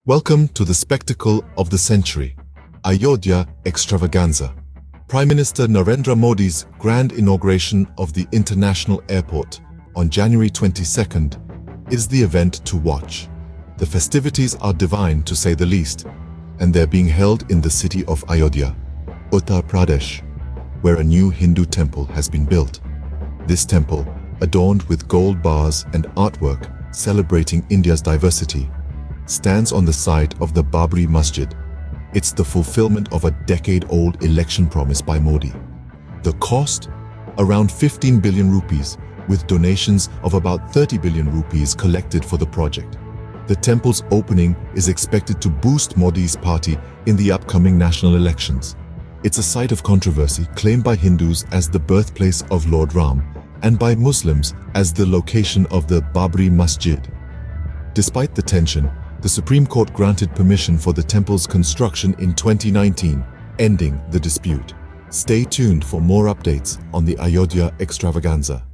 Welcome to the spectacle of the century, Ayodhya Extravaganza. Prime Minister Narendra Modi's grand inauguration of the international airport on January 22nd is the event to watch. The festivities are divine to say the least, and they're being held in the city of Ayodhya, Uttar Pradesh, where a new Hindu temple has been built. This temple, adorned with gold bars and artwork celebrating India's diversity, stands on the site of the Babri Masjid. It's the fulfillment of a decade-old election promise by Modi. The cost? Around 15 billion rupees, with donations of about 30 billion rupees collected for the project. The temple's opening is expected to boost Modi's party in the upcoming national elections. It's a site of controversy claimed by Hindus as the birthplace of Lord Ram and by Muslims as the location of the Babri Masjid. Despite the tension, the Supreme Court granted permission for the temple's construction in 2019, ending the dispute. Stay tuned for more updates on the Ayodhya Extravaganza.